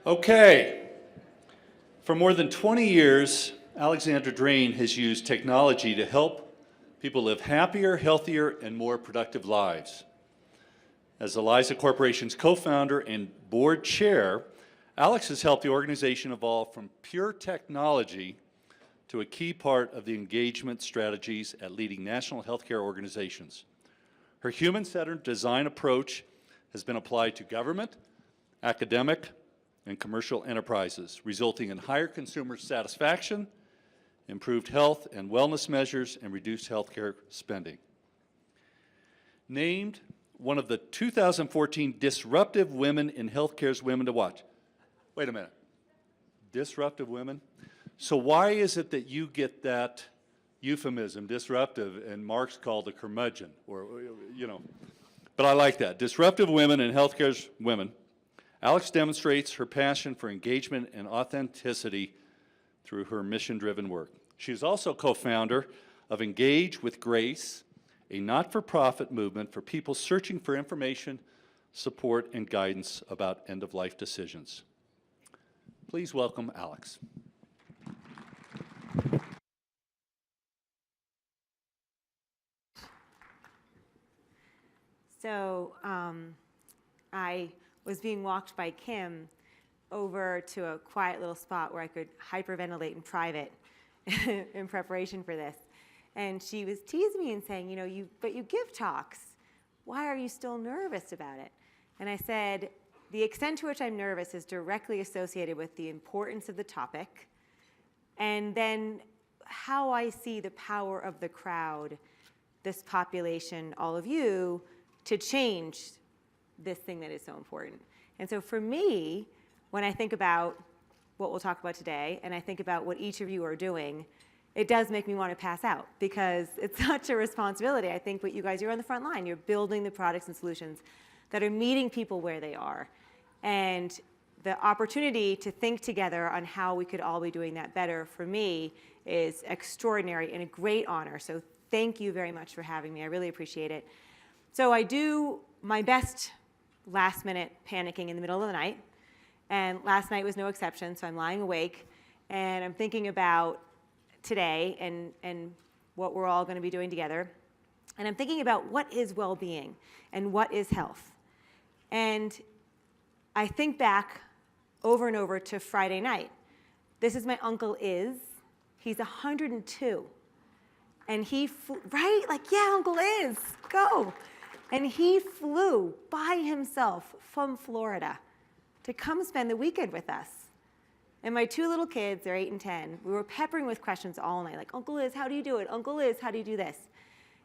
Okay. For more than 20 years, Alexandra Drane has used technology to help people live happier, healthier, and more productive lives. As Eliza Corporation's co-founder and board chair, Alex has helped the organization evolve from pure technology to a key part of the engagement strategies at leading national healthcare organizations. Her human-centered design approach has been applied to government, academic, and commercial enterprises, resulting in higher consumer satisfaction, improved health and wellness measures, and reduced healthcare spending. Named one of the 2014 Disruptive Women in Healthcare's Women to Watch. Wait a minute. Disruptive women? So why is it that you get that euphemism, disruptive, and Marx called a curmudgeon, or, you know, but I like that. Disruptive Women in Healthcare's Women. Alex demonstrates her passion for engagement and authenticity through her mission-driven work. She is also co-founder of Engage with Grace, a not-for-profit movement for people searching for information, support, and guidance about end-of-life decisions. Please welcome Alex. So I was being walked by Kim over to a quiet little spot where I could hyperventilate in private in preparation for this. And she was teasing me and saying, you know, but you give talks. Why are you still nervous about it? And I said, the extent to which I'm nervous is directly associated with the importance of the topic, and then how I see the power of the crowd, this population, all of you, to change this thing that is so important. And so for me, when I think about what we'll talk about today, and I think about what each of you are doing, it does make me want to pass out, because it's such a responsibility. I think what you guys, you're on the front line. You're building the products and solutions that are meeting people where they are. And the opportunity to think together on how we could all be doing that better, for me, is extraordinary and a great honor. So thank you very much for having me. I really appreciate it. So I do my best last-minute panicking in the middle of the night. And last night was no exception, so I'm lying awake. And I'm thinking about today and what we're all going to be doing together. And I'm thinking about what is well-being and what is health. And I think back over and over to Friday night. This is my uncle Iz. He's 102. And he flew, right? Like, yeah, Uncle Iz, go. And he flew by himself from Florida to come spend the weekend with us. And my two little kids, they're 8 and 10, we were peppering with questions all night, like, Uncle Iz, how do you do it? Uncle Iz, how do you do this?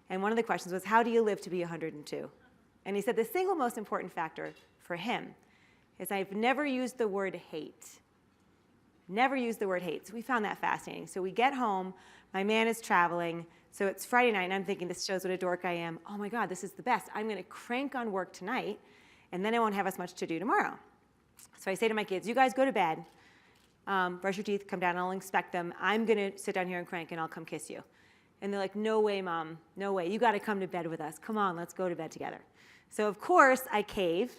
And one of the questions was, how do you live to be 102? And he said the single most important factor for him is I've never used the word hate. Never used the word hate. So we found that fascinating. So we get home, my man is traveling, so it's Friday night, and I'm thinking, this shows what a dork I am. Oh my God, this is the best. I'm gonna crank on work tonight, and then I won't have as much to do tomorrow. So I say to my kids, you guys go to bed, brush your teeth, come down, I'll inspect them. I'm gonna sit down here and crank, and I'll come kiss you. And they're like, no way, Mom, no way. You gotta come to bed with us. Come on, let's go to bed together. So of course, I cave.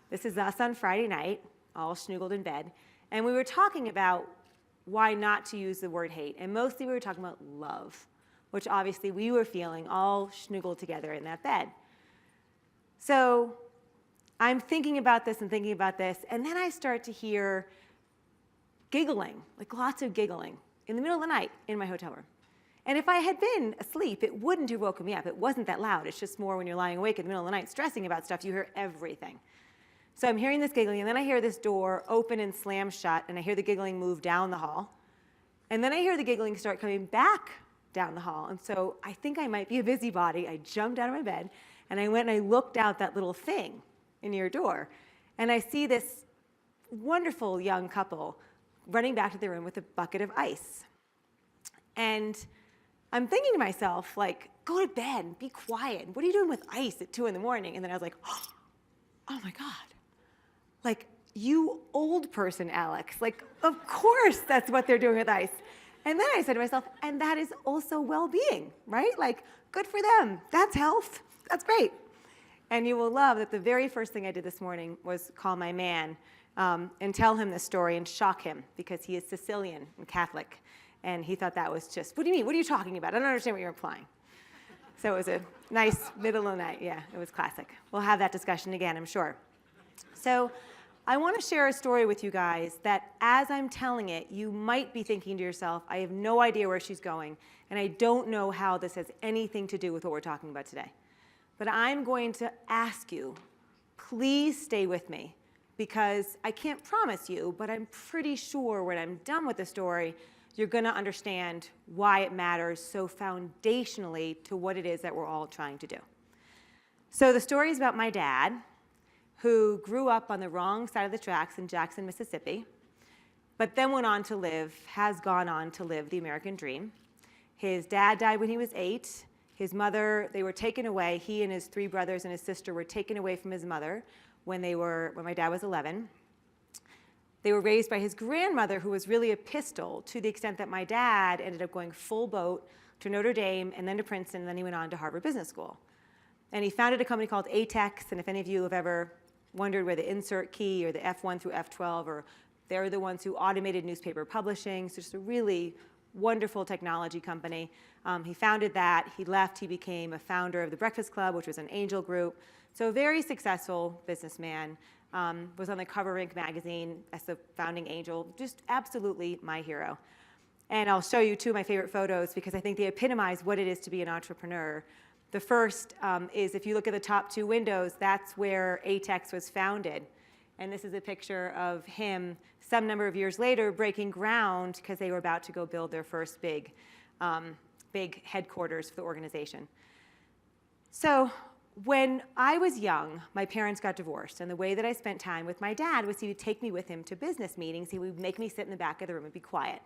This is us on Friday night, all snuggled in bed. And we were talking about why not to use the word hate. And mostly we were talking about love, which obviously we were feeling all snuggled together in that bed. So I'm thinking about this and thinking about this, and then I start to hear giggling, like lots of giggling, in the middle of the night in my hotel room. And if I had been asleep, it wouldn't have woken me up. It wasn't that loud. It's just more when you're lying awake in the middle of the night stressing about stuff, you hear everything. So I'm hearing this giggling, and then I hear this door open and slam shut, and I hear the giggling move down the hall. And then I hear the giggling start coming back down the hall. And so I think I might be a busybody. I jumped out of my bed, and I went and I looked out that little thing in your door. And I see this wonderful young couple running back to the room with a bucket of ice. And I'm thinking to myself, like, go to bed, be quiet. What are you doing with ice at 2 in the morning? And then I was like, oh my God. Like, you old person, Alex. Like, of course that's what they're doing with ice. And then I said to myself, and that is also well-being, right? Like, good for them. That's health. That's great. And you will love that the very first thing I did this morning was call my man and tell him this story and shock him because he is Sicilian and Catholic. And he thought that was just, what do you mean? What are you talking about? I don't understand what you're implying. So it was a nice middle of the night. Yeah, it was classic. We'll have that discussion again, I'm sure. So I want to share a story with you guys that as I'm telling it, you might be thinking to yourself, I have no idea where she's going, and I don't know how this has anything to do with what we're talking about today. But I'm going to ask you, please stay with me, because I can't promise you, but I'm pretty sure when I'm done with the story, you're going to understand why it matters so foundationally to what it is that we're all trying to do. So the story is about my dad, who grew up on the wrong side of the tracks in Jackson, Mississippi, but then has gone on to live the American dream. His dad died when he was 8. His mother, they were taken away. He and his 3 brothers and his sister were taken away from his mother when my dad was 11. They were raised by his grandmother, who was really a pistol, to the extent that my dad ended up going full boat to Notre Dame and then to Princeton, and then he went on to Harvard Business School. And he founded a company called ATEX, and if any of you have ever wondered where the insert key or the F1 through F12, or they're the ones who automated newspaper publishing, so just a really wonderful technology company. He founded that. He left. He became a founder of the Breakfast Club, which was an angel group. So a very successful businessman. Was on the cover of Inc. magazine as the founding angel. Just absolutely my hero. And I'll show you 2 of my favorite photos because I think they epitomize what it is to be an entrepreneur. The first is if you look at the top 2 windows, that's where ATEX was founded. And this is a picture of him some number of years later breaking ground because they were about to go build their first big headquarters for the organization. So when I was young, my parents got divorced, and the way that I spent time with my dad was he would take me with him to business meetings. He would make me sit in the back of the room and be quiet.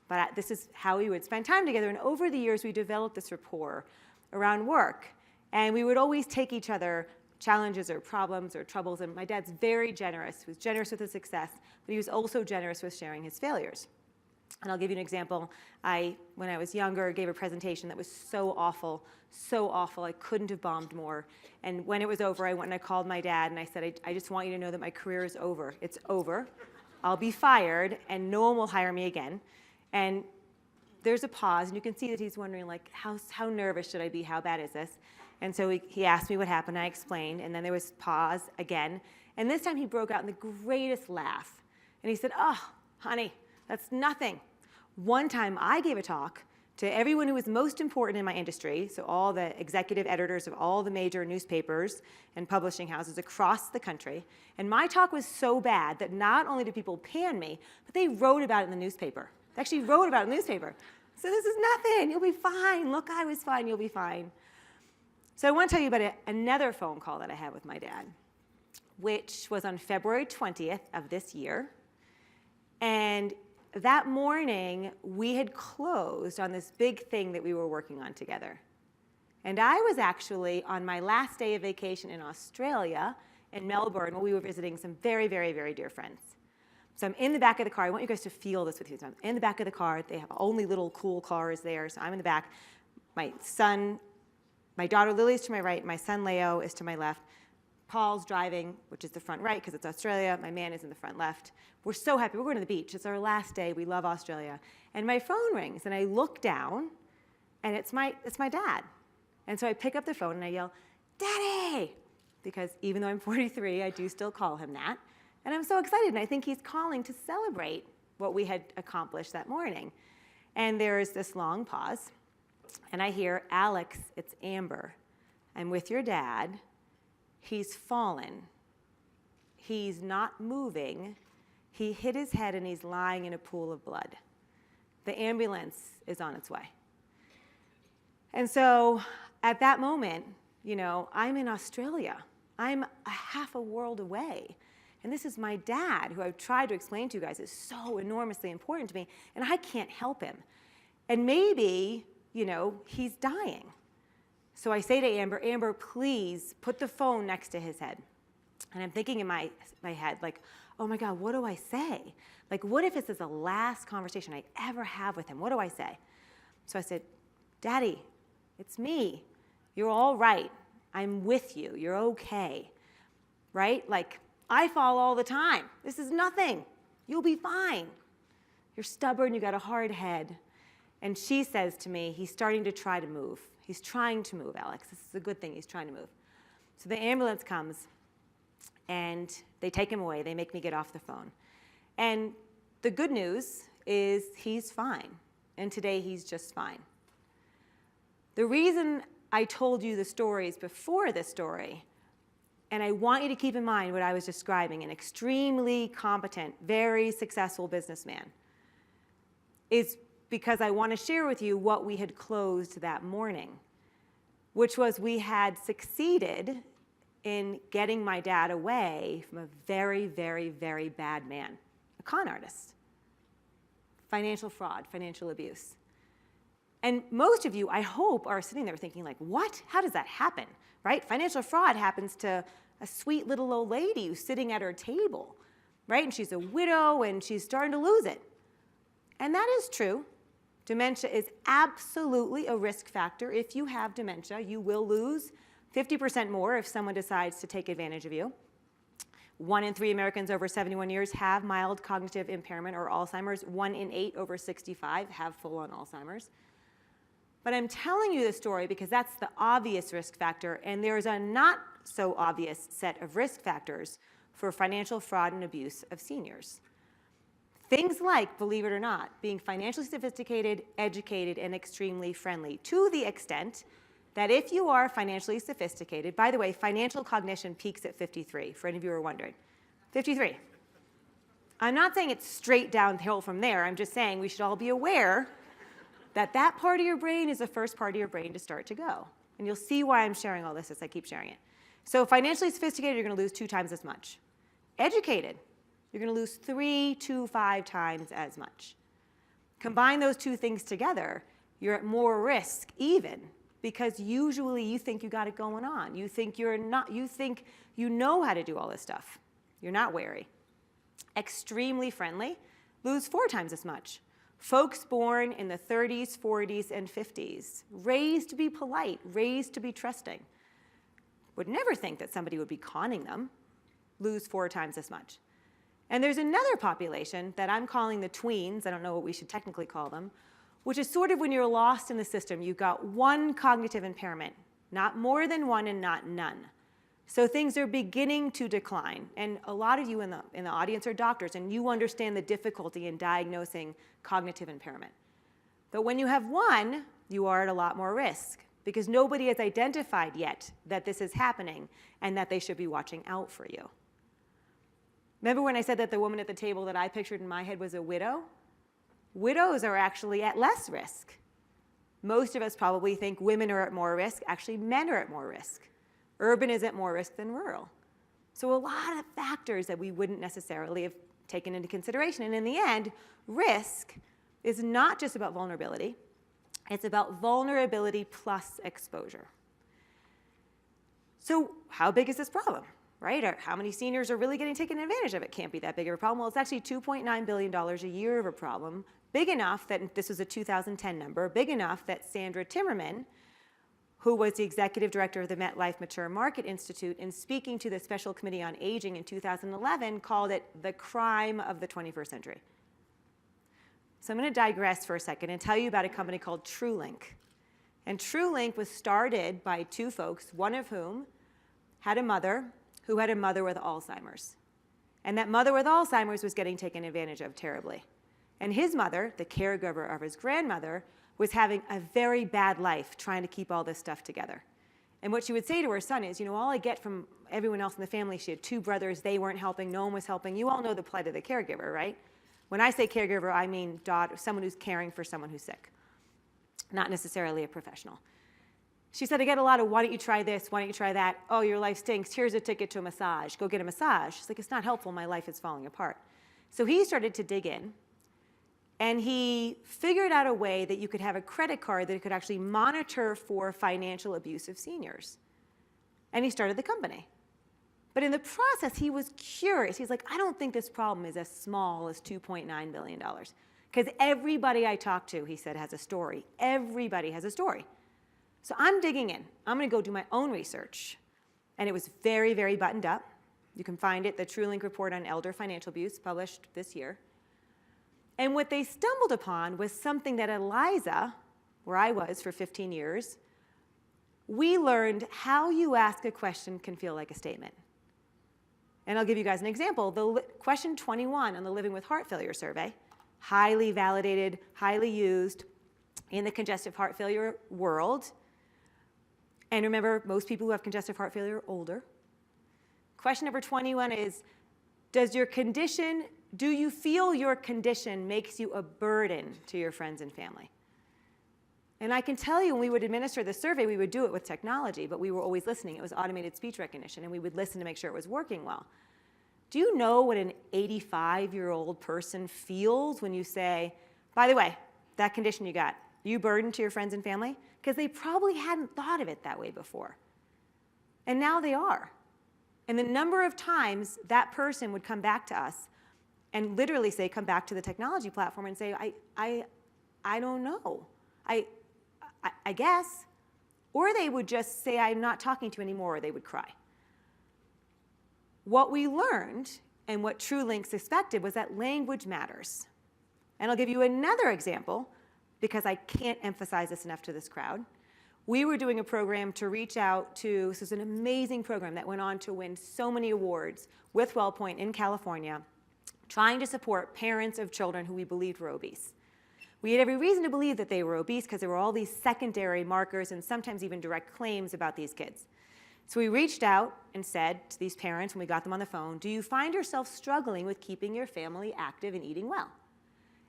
But this is how we would spend time together, and over the years, we developed this rapport around work. And we would always take each other challenges or problems or troubles, and my dad's very generous. He was generous with his success, but he was also generous with sharing his failures. And I'll give you an example. When I was younger, gave a presentation that was so awful, I couldn't have bombed more. And when it was over, I went and I called my dad and I said, I just want you to know that my career is over. It's over. I'll be fired and no one will hire me again. And there's a pause, and you can see that he's wondering, like, how nervous should I be? How bad is this? And so he asked me what happened. I explained, and then there was pause again. And this time he broke out in the greatest laugh. And he said, oh, honey, that's nothing. One time I gave a talk to everyone who was most important in my industry, so all the executive editors of all the major newspapers and publishing houses across the country. And my talk was so bad that not only did people pan me, but they wrote about it in the newspaper. They actually wrote about it in the newspaper. So this is nothing. You'll be fine. Look, I was fine. You'll be fine. So I want to tell you about another phone call that I had with my dad, which was on February 20th of this year. And that morning, we had closed on this big thing that we were working on together. And I was actually on my last day of vacation in Australia, in Melbourne, where we were visiting some very, very, very dear friends. So I'm in the back of the car. I want you guys to feel this with you. So I'm in the back of the car. They have only little cool cars there. So I'm in the back. My daughter Lily's to my right. My son Leo is to my left. Paul's driving, which is the front right because it's Australia. My man is in the front left. We're so happy. We're going to the beach. It's our last day. We love Australia. And my phone rings, and I look down, and it's my dad. And so I pick up the phone, and I yell, Daddy! Because even though I'm 43, I do still call him that. And I'm so excited, and I think he's calling to celebrate what we had accomplished that morning. And there's this long pause, and I hear, Alex, it's Amber. I'm with your dad. He's fallen. He's not moving. He hit his head, and he's lying in a pool of blood. The ambulance is on its way. And so at that moment, I'm in Australia. I'm a half a world away. And this is my dad, who I've tried to explain to you guys is so enormously important to me, and I can't help him. And maybe, he's dying. So I say to Amber, Amber, please put the phone next to his head. And I'm thinking in my head, like, oh my God, what do I say? Like, what if this is the last conversation I ever have with him? What do I say? So I said, Daddy, it's me. You're all right. I'm with you. You're okay. Right? Like, I fall all the time. This is nothing. You'll be fine. You're stubborn, you got a hard head. And she says to me, he's starting to try to move. He's trying to move, Alex. This is a good thing, he's trying to move. So the ambulance comes, and they take him away. They make me get off the phone. And the good news is he's fine. And today he's just fine. The reason I told you the stories before this story, and I want you to keep in mind what I was describing, an extremely competent, very successful businessman, is because I want to share with you what we had closed that morning, which was we had succeeded in getting my dad away from a very, very, very bad man, a con artist, financial fraud, financial abuse. And most of you, I hope, are sitting there thinking like, what? How does that happen, right? Financial fraud happens to a sweet little old lady who's sitting at her table, right? And she's a widow and she's starting to lose it. And that is true. Dementia is absolutely a risk factor. If you have dementia, you will lose 50% more if someone decides to take advantage of you. 1 in 3 Americans over 71 years have mild cognitive impairment or Alzheimer's. 1 in 8 over 65 have full-on Alzheimer's. But I'm telling you this story because that's the obvious risk factor, and there's a not so obvious set of risk factors for financial fraud and abuse of seniors. Things like, believe it or not, being financially sophisticated, educated, and extremely friendly, to the extent that if you are financially sophisticated, by the way, financial cognition peaks at 53, for any of you who are wondering. 53. I'm not saying it's straight downhill from there. I'm just saying we should all be aware that that part of your brain is the first part of your brain to start to go. And you'll see why I'm sharing all this as I keep sharing it. So financially sophisticated, you're going to lose 2 times as much. Educated, you're going to lose 3 to 5 times as much. Combine those 2 things together, you're at more risk even, because usually you think you got it going on. You think you know how to do all this stuff. You're not wary. Extremely friendly, lose 4 times as much. Folks born in the 30s, 40s, and 50s, raised to be polite, raised to be trusting, would never think that somebody would be conning them, lose 4 times as much. And there's another population that I'm calling the tweens, I don't know what we should technically call them, which is sort of when you're lost in the system. You've got 1 cognitive impairment, not more than 1 and not none. So things are beginning to decline. And a lot of you in the audience are doctors, and you understand the difficulty in diagnosing cognitive impairment. But when you have 1, you are at a lot more risk, because nobody has identified yet that this is happening and that they should be watching out for you. Remember when I said that the woman at the table that I pictured in my head was a widow? Widows are actually at less risk. Most of us probably think women are at more risk. Actually, men are at more risk. Urban is at more risk than rural. So a lot of factors that we wouldn't necessarily have taken into consideration. And in the end, risk is not just about vulnerability. It's about vulnerability plus exposure. So how big is this problem, right? Or how many seniors are really getting taken advantage of? It can't be that big of a problem. Well, it's actually $2.9 billion a year of a problem, big enough that, this was a 2010 number, big enough that Sandra Timmerman, who was the executive director of the MetLife Mature Market Institute, in speaking to the Special Committee on Aging in 2011, called it the crime of the 21st century. So I'm going to digress for a second and tell you about a company called TrueLink. And TrueLink was started by 2 folks, one of whom had a mother who had a mother with Alzheimer's. And that mother with Alzheimer's was getting taken advantage of terribly. And his mother, the caregiver of his grandmother, was having a very bad life trying to keep all this stuff together. And what she would say to her son is, you know, all I get from everyone else in the family, she had 2 brothers, they weren't helping, no one was helping. You all know the plight of the caregiver, right? When I say caregiver, I mean someone who's caring for someone who's sick, not necessarily a professional. She said, I get a lot of, why don't you try this, why don't you try that? Oh, your life stinks, here's a ticket to a massage, go get a massage. She's like, it's not helpful, my life is falling apart. So he started to dig in, and he figured out a way that you could have a credit card that could actually monitor for financial abuse of seniors. And he started the company. But in the process, he was curious. He's like, I don't think this problem is as small as $2.9 billion. Because everybody I talk to, he said, has a story. Everybody has a story. So I'm digging in. I'm going to go do my own research. And it was very, very buttoned up. You can find it, the TrueLink report on elder financial abuse, published this year. And what they stumbled upon was something that Eliza, where I was for 15 years, we learned how you ask a question can feel like a statement. And I'll give you guys an example. Question 21 on the Living with Heart Failure survey, highly validated, highly used in the congestive heart failure world. And remember, most people who have congestive heart failure are older. Question number 21 is, do you feel your condition makes you a burden to your friends and family? And I can tell you, when we would administer the survey, we would do it with technology, but we were always listening. It was automated speech recognition, and we would listen to make sure it was working well. Do you know what an 85-year-old person feels when you say, by the way, that condition you got, are you a burden to your friends and family? Because they probably hadn't thought of it that way before. And now they are. And the number of times that person would come back to us and literally say, come back to the technology platform and say, I don't know. I guess. Or they would just say, I'm not talking to you anymore, or they would cry. What we learned, and what TrueLink suspected, was that language matters. And I'll give you another example, because I can't emphasize this enough to this crowd. We were doing a program to reach out to, this is an amazing program that went on to win so many awards with WellPoint in California, trying to support parents of children who we believed were obese. We had every reason to believe that they were obese because there were all these secondary markers and sometimes even direct claims about these kids. So we reached out and said to these parents when we got them on the phone, do you find yourself struggling with keeping your family active and eating well?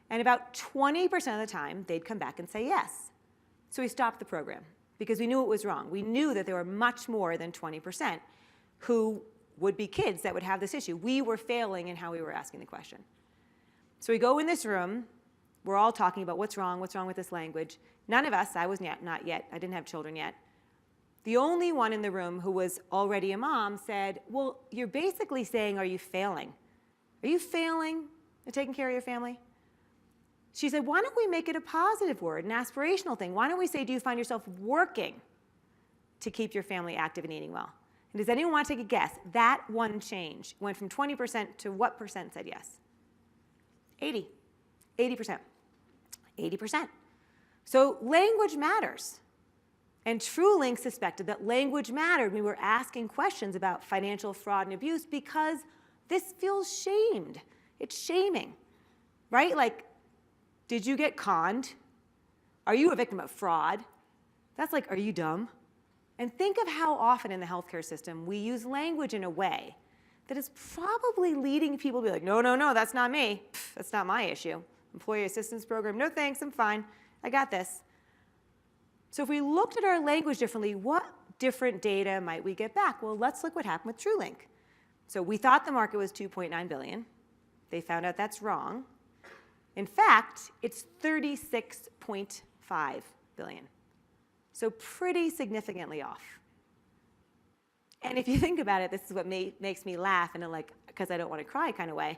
And about 20% of the time, they'd come back and say yes. So we stopped the program because we knew it was wrong. We knew that there were much more than 20% who would be kids that would have this issue. We were failing in how we were asking the question. So we go in this room. We're all talking about what's wrong with this language. None of us, I was not yet, I didn't have children yet. The only one in the room who was already a mom said, well, you're basically saying, are you failing? Are you failing at taking care of your family? She said, why don't we make it a positive word, an aspirational thing? Why don't we say, do you find yourself working to keep your family active and eating well? And does anyone want to take a guess? That one change went from 20% to what percent said yes? 80%. 80%. So language matters. And TrueLink suspected that language mattered when we were asking questions about financial fraud and abuse because this feels shamed. It's shaming, right? Like, did you get conned? Are you a victim of fraud? That's like, are you dumb? And think of how often in the healthcare system we use language in a way that is probably leading people to be like, no, that's not me. Pff, that's not my issue. Employee assistance program, no thanks, I'm fine. I got this. So if we looked at our language differently, what different data might we get back? Well, let's look what happened with TrueLink. So we thought the market was $2.9 billion. They found out that's wrong. In fact, it's $36.5 billion. So pretty significantly off. And if you think about it, this is what makes me laugh in a like, because I don't want to cry kind of way.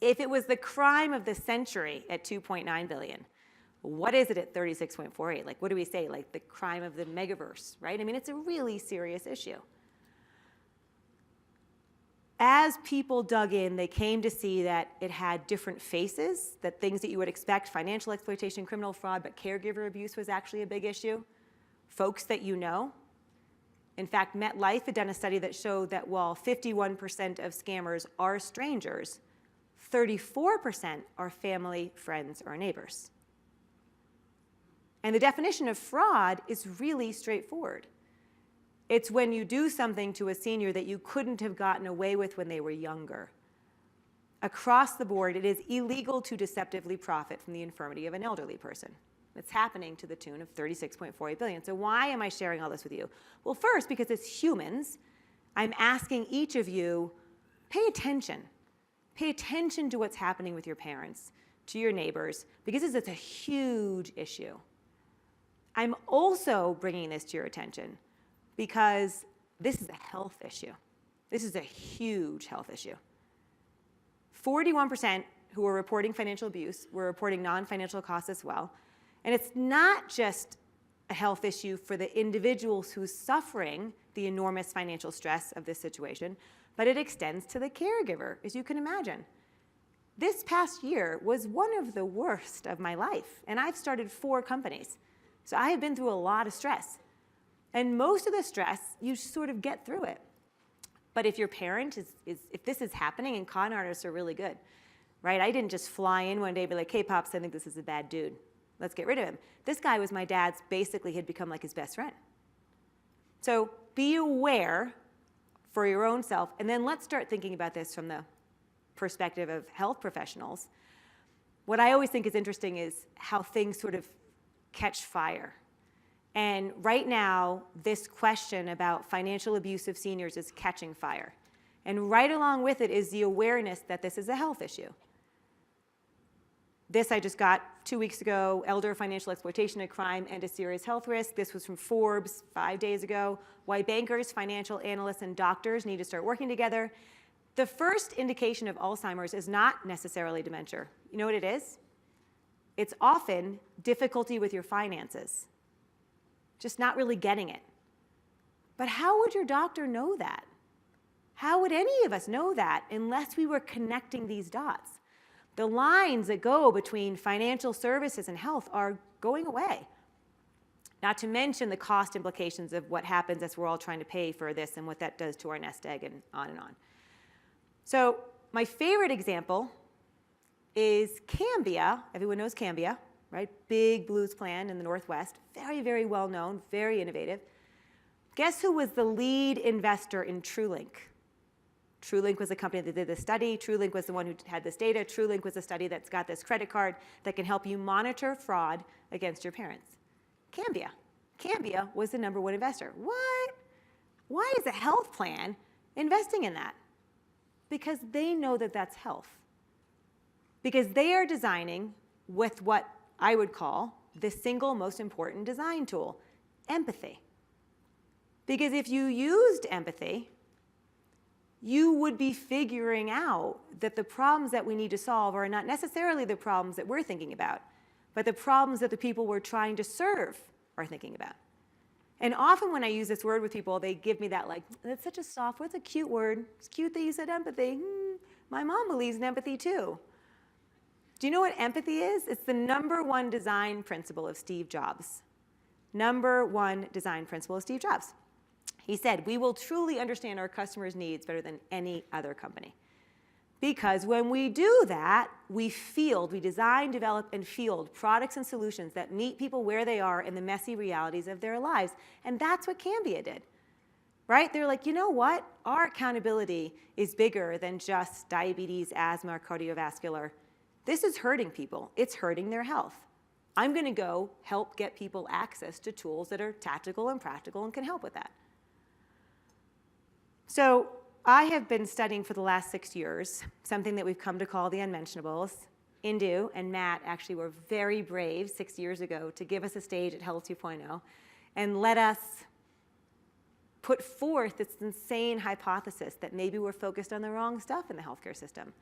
If it was the crime of the century at $2.9 billion, what is it at 36.48? Like, what do we say? Like the crime of the megaverse, right? I mean, it's a really serious issue. As people dug in, they came to see that it had different faces, that things that you would expect, financial exploitation, criminal fraud, but caregiver abuse was actually a big issue. Folks that you know. In fact, MetLife had done a study that showed that while 51% of scammers are strangers, 34% are family, friends, or neighbors. And the definition of fraud is really straightforward. It's when you do something to a senior that you couldn't have gotten away with when they were younger. Across the board, it is illegal to deceptively profit from the infirmity of an elderly person. It's happening to the tune of $36.48 billion. So why am I sharing all this with you? Well, first, because as humans, I'm asking each of you, pay attention. Pay attention to what's happening with your parents, to your neighbors, because it's a huge issue. I'm also bringing this to your attention because this is a health issue. This is a huge health issue. 41% who were reporting financial abuse were reporting non-financial costs as well. And it's not just a health issue for the individuals who's suffering the enormous financial stress of this situation, but it extends to the caregiver, as you can imagine. This past year was one of the worst of my life, and I've started 4 companies. So I have been through a lot of stress. And most of the stress, you sort of get through it. But if your parent if this is happening, and con artists are really good, right? I didn't just fly in one day and be like, hey, Pops, I think this is a bad dude. Let's get rid of him. This guy was my dad's, basically had become like his best friend. So be aware for your own self, and then let's start thinking about this from the perspective of health professionals. What I always think is interesting is how things sort of catch fire. And right now, this question about financial abuse of seniors is catching fire. And right along with it is the awareness that this is a health issue. This I just got 2 weeks ago, Elder Financial Exploitation and Crime and a Serious Health Risk. This was from Forbes 5 days ago. Why bankers, financial analysts, and doctors need to start working together. The first indication of Alzheimer's is not necessarily dementia. You know what it is? It's often difficulty with your finances. Just not really getting it. But how would your doctor know that? How would any of us know that unless we were connecting these dots? The lines that go between financial services and health are going away. Not to mention the cost implications of what happens as we're all trying to pay for this and what that does to our nest egg and on and on. So my favorite example is Cambia. Everyone knows Cambia, right? Big blues plan in the Northwest. Very, very well known, very innovative. Guess who was the lead investor in TrueLink? TrueLink was the company that did this study. TrueLink was the one who had this data. TrueLink was the study that's got this credit card that can help you monitor fraud against your parents. Cambia. Cambia was the #1 investor. What? Why is a health plan investing in that? Because they know that that's health. Because they are designing with what I would call the single most important design tool, empathy. Because if you used empathy, you would be figuring out that the problems that we need to solve are not necessarily the problems that we're thinking about, but the problems that the people we're trying to serve are thinking about. And often when I use this word with people, they give me that like, that's such a soft, what's a cute word? It's cute that you said empathy. My mom believes in empathy too. Do you know what empathy is? It's the #1 design principle of Steve Jobs. #1 design principle of Steve Jobs. He said, we will truly understand our customers' needs better than any other company. Because when we do that, we design, develop, and field products and solutions that meet people where they are in the messy realities of their lives. And that's what Cambia did, right? They're like, you know what? Our accountability is bigger than just diabetes, asthma, or cardiovascular. This is hurting people. It's hurting their health. I'm going to go help get people access to tools that are tactical and practical and can help with that. So I have been studying for the last 6 years something that we've come to call the unmentionables. Indu and Matt actually were very brave 6 years ago to give us a stage at Health 2.0 and let us put forth this insane hypothesis that maybe we're focused on the wrong stuff in the healthcare system.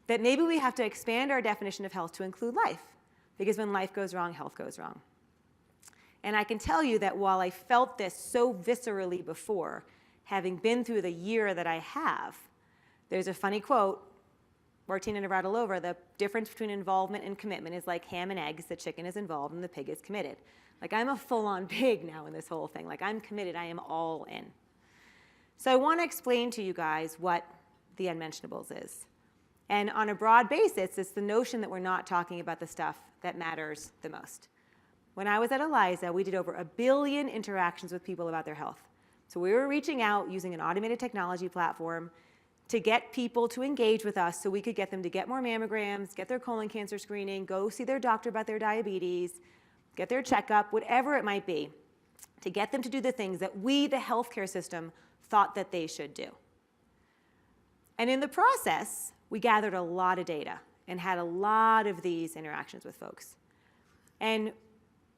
That maybe we have to expand our definition of health to include life, because when life goes wrong, health goes wrong. And I can tell you that while I felt this so viscerally before, having been through the year that I have, there's a funny quote, Martina Navratilova, the difference between involvement and commitment is like ham and eggs. The chicken is involved and the pig is committed. Like I'm a full-on pig now in this whole thing. Like I'm committed, I am all in. So I want to explain to you guys what the unmentionables is. And on a broad basis, it's the notion that we're not talking about the stuff that matters the most. When I was at Eliza, we did over 1 billion interactions with people about their health. So we were reaching out using an automated technology platform to get people to engage with us so we could get them to get more mammograms, get their colon cancer screening, go see their doctor about their diabetes, get their checkup, whatever it might be, to get them to do the things that we, the healthcare system, thought that they should do. And in the process, we gathered a lot of data and had a lot of these interactions with folks. And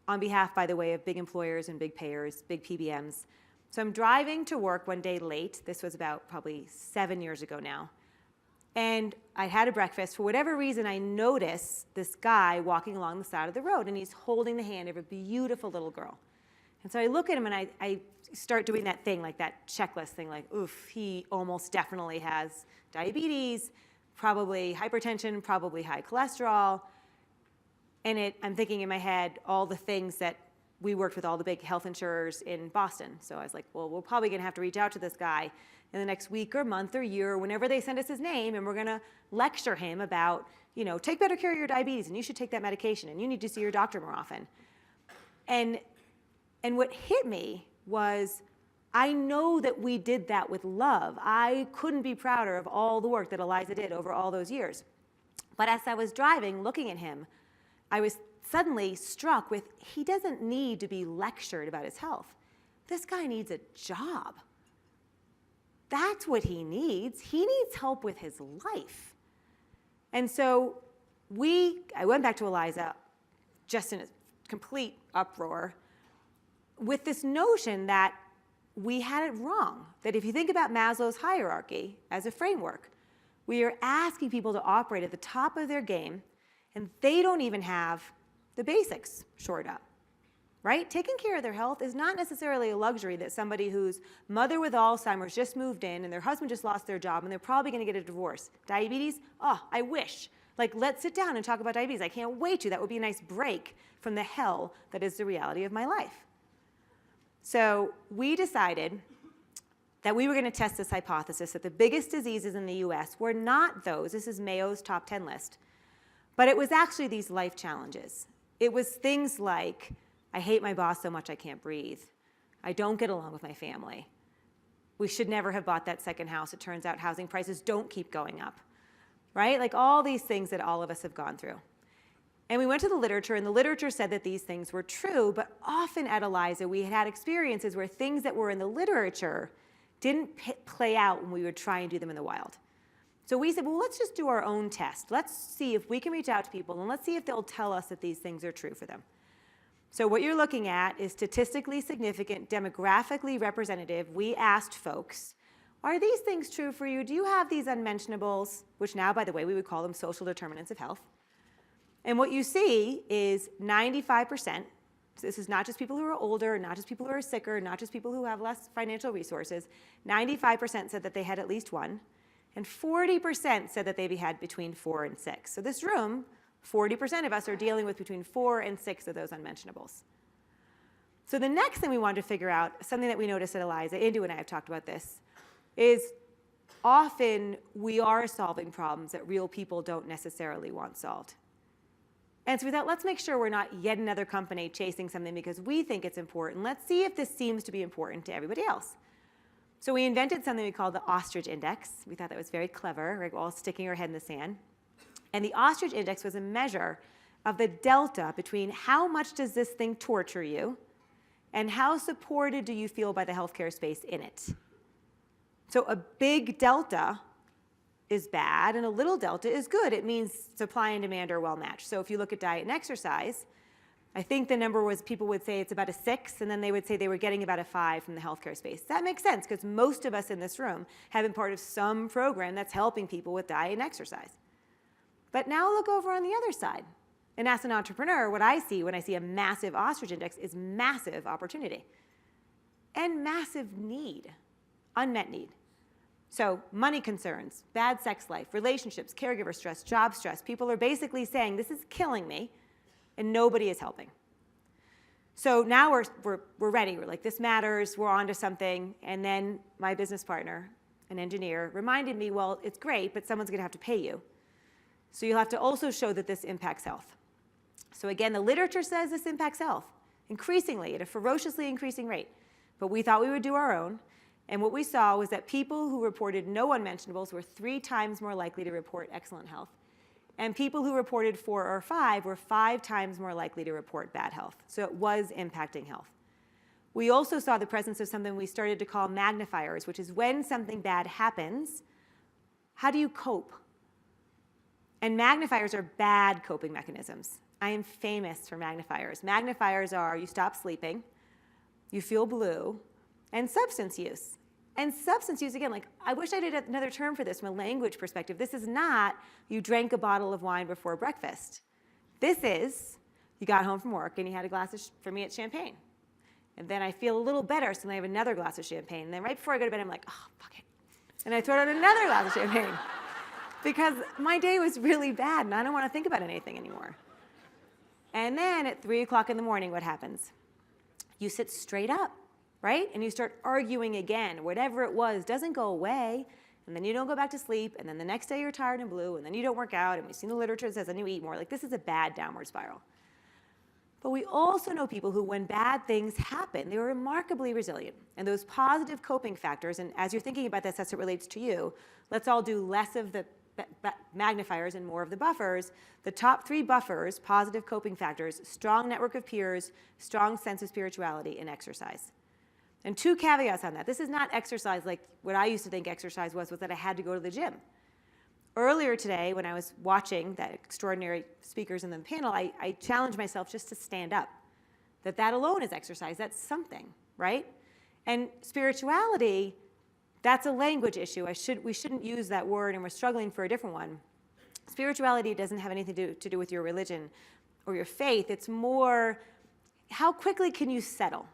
on behalf, by the way, of big employers and big payers, big PBMs, so I'm driving to work one day late. This was about probably 7 years ago now. And I had a breakfast. For whatever reason, I notice this guy walking along the side of the road, and he's holding the hand of a beautiful little girl. And so I look at him and I start doing that thing, like that checklist thing, like, oof, he almost definitely has diabetes, probably hypertension, probably high cholesterol. And I'm thinking in my head all the things that we worked with all the big health insurers in Boston. So I was like, well, we're probably going to have to reach out to this guy in the next week or month or year, or whenever they send us his name, and we're going to lecture him about, take better care of your diabetes, and you should take that medication, and you need to see your doctor more often. And what hit me was, I know that we did that with love. I couldn't be prouder of all the work that Eliza did over all those years. But as I was driving, looking at him, I was suddenly struck with, he doesn't need to be lectured about his health. This guy needs a job. That's what he needs. He needs help with his life. And so I went back to Eliza, just in a complete uproar, with this notion that we had it wrong. That if you think about Maslow's hierarchy as a framework, we are asking people to operate at the top of their game, and they don't even have the basics shored up. Right? Taking care of their health is not necessarily a luxury that somebody whose mother with Alzheimer's just moved in and their husband just lost their job and they're probably going to get a divorce. Diabetes? Oh, I wish. Like, let's sit down and talk about diabetes. I can't wait to. That would be a nice break from the hell that is the reality of my life. So we decided that we were going to test this hypothesis that the biggest diseases in the US were not those. This is Mayo's top 10 list. But it was actually these life challenges. It was things like, I hate my boss so much I can't breathe. I don't get along with my family. We should never have bought that second house. It turns out housing prices don't keep going up, right? Like all these things that all of us have gone through. And we went to the literature, and the literature said that these things were true, but often at Eliza, we had experiences where things that were in the literature didn't play out when we would try and do them in the wild. So we said, well, let's just do our own test. Let's see if we can reach out to people, and let's see if they'll tell us that these things are true for them. So what you're looking at is statistically significant, demographically representative. We asked folks, are these things true for you? Do you have these unmentionables, which now, by the way, we would call them social determinants of health? And what you see is 95%. So this is not just people who are older, not just people who are sicker, not just people who have less financial resources. 95% said that they had at least one, and 40% said that they had between 4 and 6. So this room, 40% of us are dealing with between 4 and 6 of those unmentionables. So the next thing we wanted to figure out, something that we noticed at Eliza, Indu and I have talked about this, is often we are solving problems that real people don't necessarily want solved. And so we thought, let's make sure we're not yet another company chasing something because we think it's important. Let's see if this seems to be important to everybody else. So we invented something we called the Ostrich Index. We thought that was very clever, right? We're all sticking our head in the sand. And the Ostrich Index was a measure of the delta between how much does this thing torture you and how supported do you feel by the healthcare space in it. So a big delta is bad and a little delta is good. It means supply and demand are well matched. So if you look at diet and exercise, I think the number was people would say it's about a 6, and then they would say they were getting about a 5 from the healthcare space. That makes sense because most of us in this room have been part of some program that's helping people with diet and exercise. But now look over on the other side. And as an entrepreneur, what I see when I see a massive Ostrich Index is massive opportunity and massive need, unmet need. So money concerns, bad sex life, relationships, caregiver stress, job stress. People are basically saying, this is killing me, and nobody is helping. So now we're ready. We're like, this matters. We're on to something. And then my business partner, an engineer, reminded me, well, it's great, but someone's going to have to pay you. So you'll have to also show that this impacts health. So again, the literature says this impacts health, increasingly, at a ferociously increasing rate. But we thought we would do our own. And what we saw was that people who reported no unmentionables were 3 times more likely to report excellent health. And people who reported 4 or 5 were 5 times more likely to report bad health. So it was impacting health. We also saw the presence of something we started to call magnifiers, which is when something bad happens, how do you cope? And magnifiers are bad coping mechanisms. I am famous for magnifiers. Magnifiers are you stop sleeping, you feel blue, and substance use. And substance use, again, like I wish I did another term for this from a language perspective. This is not you drank a bottle of wine before breakfast. This is you got home from work and you had a glass of, for me, it's champagne. And then I feel a little better, so then I have another glass of champagne. And then right before I go to bed, I'm like, oh, fuck it. And I throw out another glass of champagne. Because my day was really bad, and I don't want to think about anything anymore. And then at 3 o'clock in the morning, what happens? You sit straight up, right? And you start arguing again. Whatever it was doesn't go away. And then you don't go back to sleep. And then the next day you're tired and blue. And then you don't work out. And we've seen the literature that says then you eat more. Like, this is a bad downward spiral. But we also know people who, when bad things happen, they were remarkably resilient. And those positive coping factors, and as you're thinking about this as it relates to you, let's all do less of the magnifiers and more of the buffers. The top 3 buffers, positive coping factors: strong network of peers, strong sense of spirituality, and exercise. And 2 caveats on that. This is not exercise like what I used to think exercise was that I had to go to the gym. Earlier today, when I was watching that extraordinary speakers in the panel, I challenged myself just to stand up. That alone is exercise. That's something, right? And spirituality, that's a language issue. We shouldn't use that word, and we're struggling for a different one. Spirituality doesn't have anything to do with your religion or your faith. It's more, how quickly can you settle?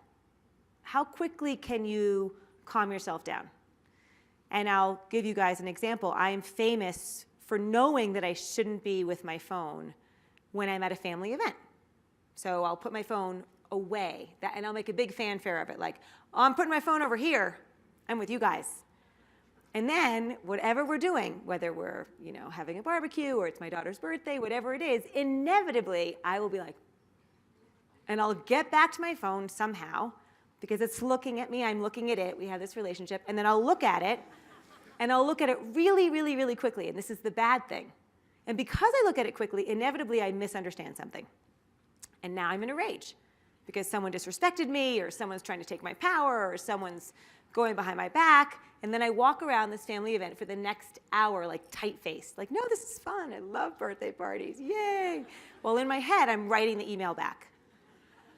How quickly can you calm yourself down? And I'll give you guys an example. I am famous for knowing that I shouldn't be with my phone when I'm at a family event. So I'll put my phone away, and I'll make a big fanfare of it, like, oh, I'm putting my phone over here. I'm with you guys. And then whatever we're doing, whether we're having a barbecue or it's my daughter's birthday, whatever it is, inevitably I will be like, and I'll get back to my phone somehow because it's looking at me, I'm looking at it, we have this relationship, and then I'll look at it, and I'll look at it really, really, really quickly, and this is the bad thing. And because I look at it quickly, inevitably I misunderstand something. And now I'm in a rage because someone disrespected me, or someone's trying to take my power, or someone's going behind my back, and then I walk around this family event for the next hour like tight-faced, like, no, this is fun, I love birthday parties, yay. Well, in my head, I'm writing the email back.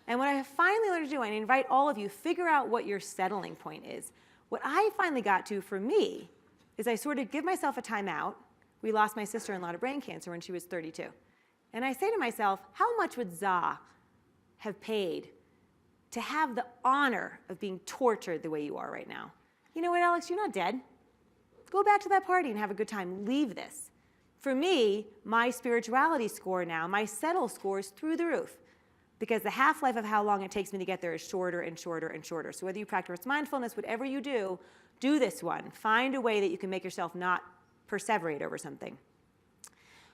And what I finally learned to do, and I invite all of you, figure out what your settling point is. What I finally got to, for me, is I sort of give myself a timeout. We lost my sister-in-law to brain cancer when she was 32. And I say to myself, how much would Za have paid to have the honor of being tortured the way you are right now? You know what, Alex, you're not dead. Go back to that party and have a good time. Leave this. For me, my spirituality score now, my settle score is through the roof, because the half-life of how long it takes me to get there is shorter and shorter and shorter. So whether you practice mindfulness, whatever you do this one. Find a way that you can make yourself not perseverate over something.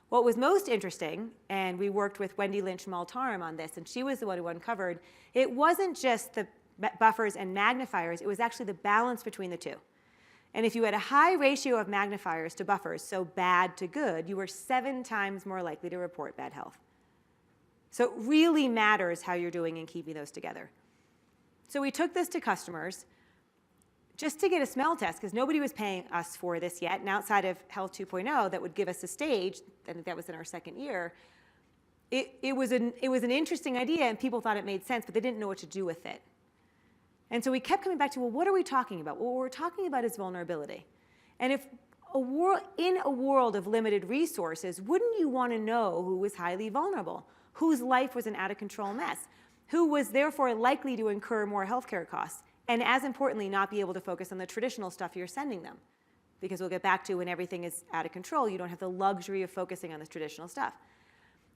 What was most interesting, and we worked with Wendy Lynch Maltarum on this, and she was the one who uncovered, it wasn't just the buffers and magnifiers, it was actually the balance between the two. And if you had a high ratio of magnifiers to buffers, so bad to good, you were 7 times more likely to report bad health. So it really matters how you're doing in keeping those together. So we took this to customers just to get a smell test, because nobody was paying us for this yet, and outside of Health 2.0 that would give us a stage, and that was in our 2nd year, it was an interesting idea, and people thought it made sense, but they didn't know what to do with it. And so we kept coming back to, well, what are we talking about? Well, what we're talking about is vulnerability. And if in a world of limited resources, wouldn't you want to know who was highly vulnerable, whose life was an out-of-control mess, who was therefore likely to incur more healthcare costs, and as importantly, not be able to focus on the traditional stuff you're sending them? Because we'll get back to when everything is out of control, you don't have the luxury of focusing on this traditional stuff.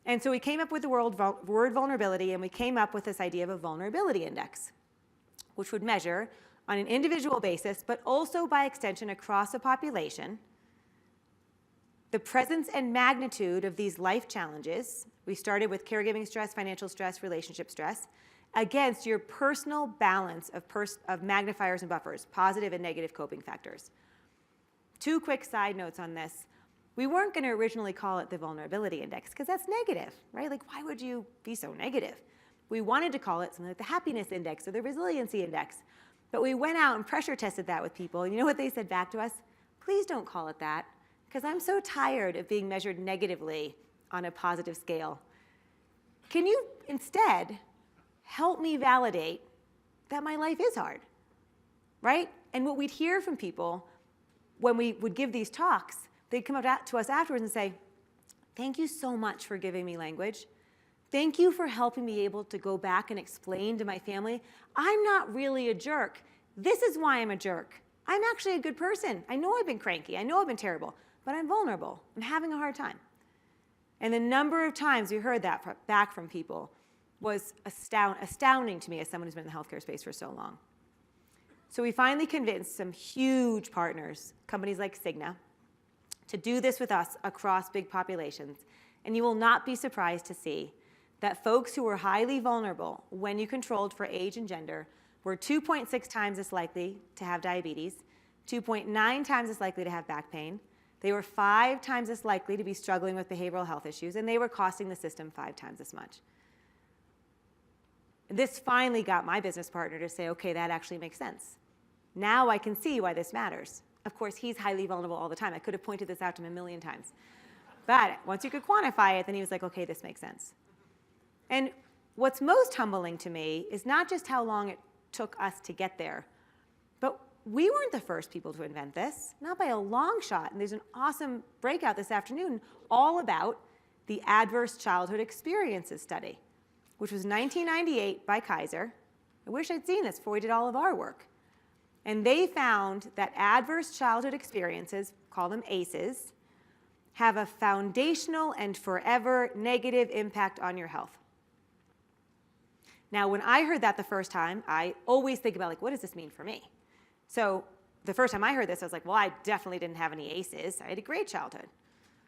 And so we came up with the word vulnerability, and we came up with this idea of a vulnerability index, which would measure on an individual basis, but also by extension across a population, the presence and magnitude of these life challenges. We started with caregiving stress, financial stress, relationship stress, against your personal balance of magnifiers and buffers, positive and negative coping factors. 2 quick side notes on this. We weren't going to originally call it the vulnerability index, because that's negative, right? Like, why would you be so negative? We wanted to call it something like the happiness index or the resiliency index. But we went out and pressure tested that with people, and you know what they said back to us? Please don't call it that, because I'm so tired of being measured negatively on a positive scale. Can you instead help me validate that my life is hard, right? And what we'd hear from people when we would give these talks, they'd come up to us afterwards and say, thank you so much for giving me language. Thank you for helping me able to go back and explain to my family, I'm not really a jerk. This is why I'm a jerk. I'm actually a good person. I know I've been cranky. I know I've been terrible, but I'm vulnerable. I'm having a hard time. And the number of times we heard that back from people was astounding to me as someone who's been in the healthcare space for so long. So we finally convinced some huge partners, companies like Cigna, to do this with us across big populations. And you will not be surprised to see that folks who were highly vulnerable when you controlled for age and gender were 2.6 times as likely to have diabetes, 2.9 times as likely to have back pain. They were 5 times as likely to be struggling with behavioral health issues, and they were costing the system 5 times as much. This finally got my business partner to say, okay, that actually makes sense. Now I can see why this matters. Of course, he's highly vulnerable all the time. I could have pointed this out to him a million times. But once you could quantify it, then he was like, okay, this makes sense. And what's most humbling to me is not just how long it took us to get there, but we weren't the first people to invent this, not by a long shot. And there's an awesome breakout this afternoon all about the Adverse Childhood Experiences Study, which was 1998 by Kaiser. I wish I'd seen this before we did all of our work. And they found that adverse childhood experiences, call them ACEs, have a foundational and forever negative impact on your health. Now, when I heard that the first time, I always think about, like, what does this mean for me? So the first time I heard this, I was like, well, I definitely didn't have any ACEs. I had a great childhood.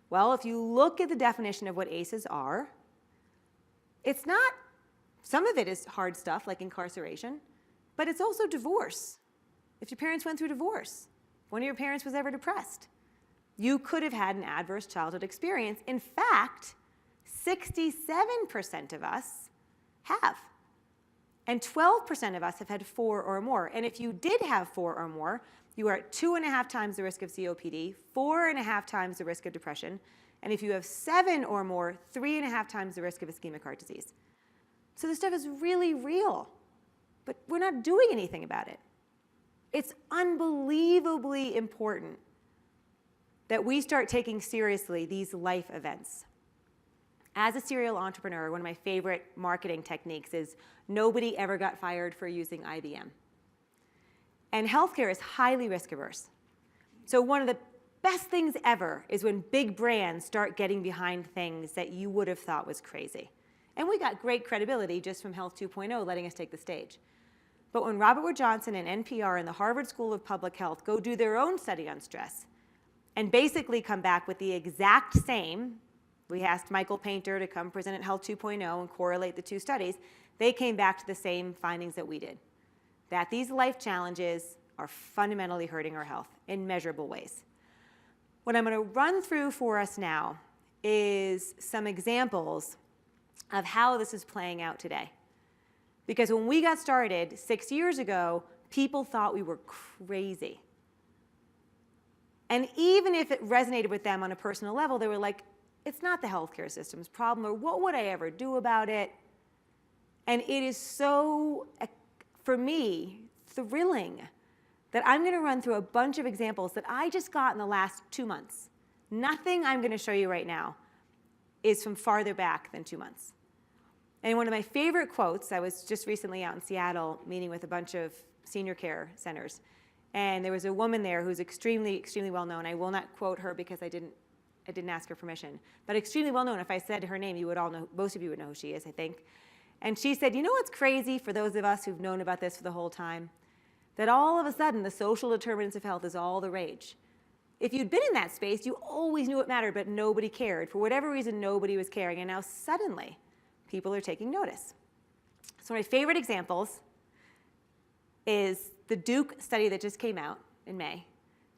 Well, if you look at the definition of what ACEs are, it's not, some of it is hard stuff like incarceration, but it's also divorce. If your parents went through divorce, if one of your parents was ever depressed, you could have had an adverse childhood experience. In fact, 67% of us have. And 12% of us have had 4 or more. And if you did have 4 or more, you are at 2.5 times the risk of COPD, 4.5 times the risk of depression. And if you have 7 or more, 3.5 times the risk of ischemic heart disease. So this stuff is really real, but we're not doing anything about it. It's unbelievably important that we start taking seriously these life events. As a serial entrepreneur, one of my favorite marketing techniques is nobody ever got fired for using IBM. And healthcare is highly risk averse. So one of the best things ever is when big brands start getting behind things that you would have thought was crazy. And we got great credibility just from Health 2.0 letting us take the stage. But when Robert Wood Johnson and NPR and the Harvard School of Public Health go do their own study on stress and basically come back with the exact same, we asked Michael Painter to come present at Health 2.0 and correlate the two studies, they came back to the same findings that we did, that these life challenges are fundamentally hurting our health in measurable ways. What I'm going to run through for us now is some examples of how this is playing out today. Because when we got started 6 years ago, people thought we were crazy. And even if it resonated with them on a personal level, they were like, it's not the healthcare system's problem, or what would I ever do about it? And it is so, for me, thrilling that I'm going to run through a bunch of examples that I just got in the last 2 months. Nothing I'm going to show you right now is from farther back than 2 months. And one of my favorite quotes, I was just recently out in Seattle meeting with a bunch of senior care centers, and there was a woman there who's extremely, extremely well known. I will not quote her because I didn't ask her permission, but extremely well known. If I said her name, you would all know, most of you would know who she is, I think. And she said, you know what's crazy for those of us who've known about this for the whole time? That all of a sudden the social determinants of health is all the rage. If you'd been in that space, you always knew it mattered, but nobody cared. For whatever reason, nobody was caring, and now suddenly, people are taking notice. So my favorite examples is the Duke study that just came out in May,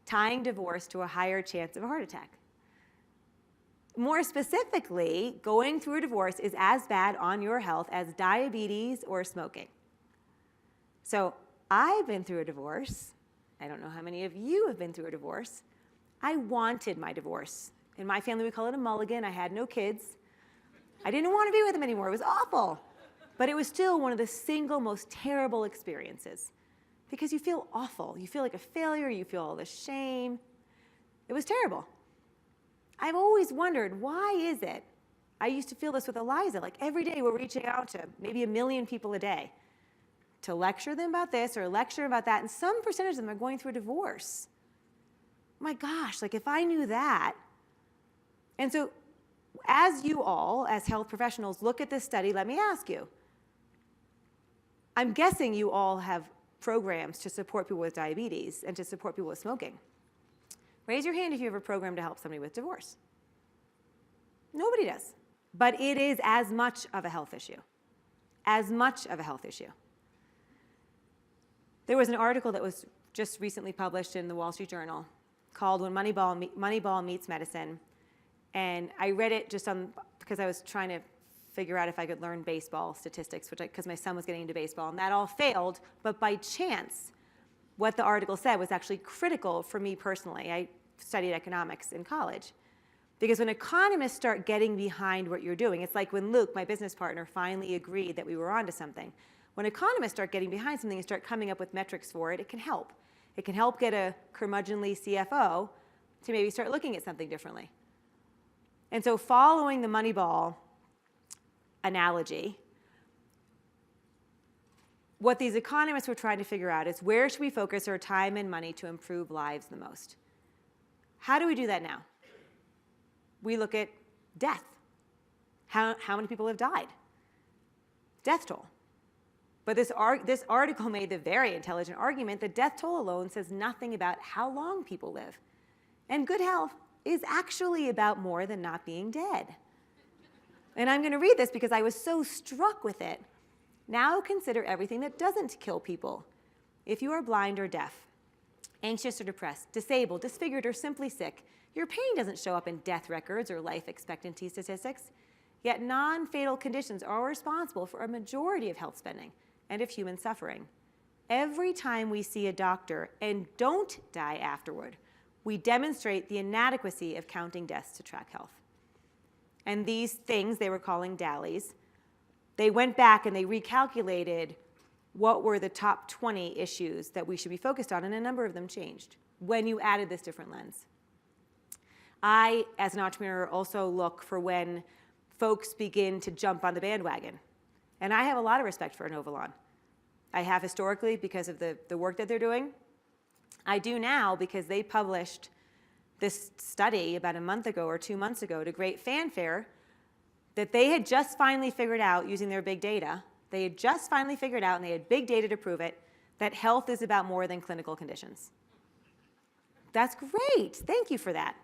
tying divorce to a higher chance of a heart attack. More specifically, going through a divorce is as bad on your health as diabetes or smoking. So I've been through a divorce. I don't know how many of you have been through a divorce. I wanted my divorce. In my family, we call it a mulligan. I had no kids. I didn't want to be with him anymore. It was awful. But it was still one of the single most terrible experiences because you feel awful. You feel like a failure. You feel all the shame. It was terrible. I've always wondered, why is it I used to feel this with Eliza. Like every day we're reaching out to maybe 1 million people a day to lecture them about this or lecture about that, and some percentage of them are going through a divorce. My gosh, like if I knew that. And so as you all, as health professionals, look at this study, let me ask you. I'm guessing you all have programs to support people with diabetes and to support people with smoking. Raise your hand if you have a program to help somebody with divorce. Nobody does. But it is as much of a health issue. As much of a health issue. There was an article that was just recently published in the Wall Street Journal called When Moneyball Meets Medicine. And I read it just because I was trying to figure out if I could learn baseball statistics, because my son was getting into baseball, and that all failed. But by chance, what the article said was actually critical for me personally. I studied economics in college. Because when economists start getting behind what you're doing, it's like when Luke, my business partner, finally agreed that we were onto something. When economists start getting behind something and start coming up with metrics for it, it can help. It can help get a curmudgeonly CFO to maybe start looking at something differently. And so following the Moneyball analogy, what these economists were trying to figure out is where should we focus our time and money to improve lives the most? How do we do that now? We look at death. How many people have died? Death toll. But this article made the very intelligent argument that death toll alone says nothing about how long people live. And good health is actually about more than not being dead. And I'm going to read this because I was so struck with it. Now consider everything that doesn't kill people. If you are blind or deaf, anxious or depressed, disabled, disfigured, or simply sick, your pain doesn't show up in death records or life expectancy statistics. Yet non-fatal conditions are responsible for a majority of health spending and of human suffering. Every time we see a doctor and don't die afterward, we demonstrate the inadequacy of counting deaths to track health. And these things they were calling DALYs, they went back and they recalculated what were the top 20 issues that we should be focused on, and a number of them changed when you added this different lens. I, as an entrepreneur, also look for when folks begin to jump on the bandwagon. And I have a lot of respect for Inovalon. I have historically because of the work that they're doing. I do now because they published this study about a month ago or 2 months ago to great fanfare that they had just finally figured out using their big data. They had just finally figured out, and they had big data to prove it, that health is about more than clinical conditions. That's great. Thank you for that.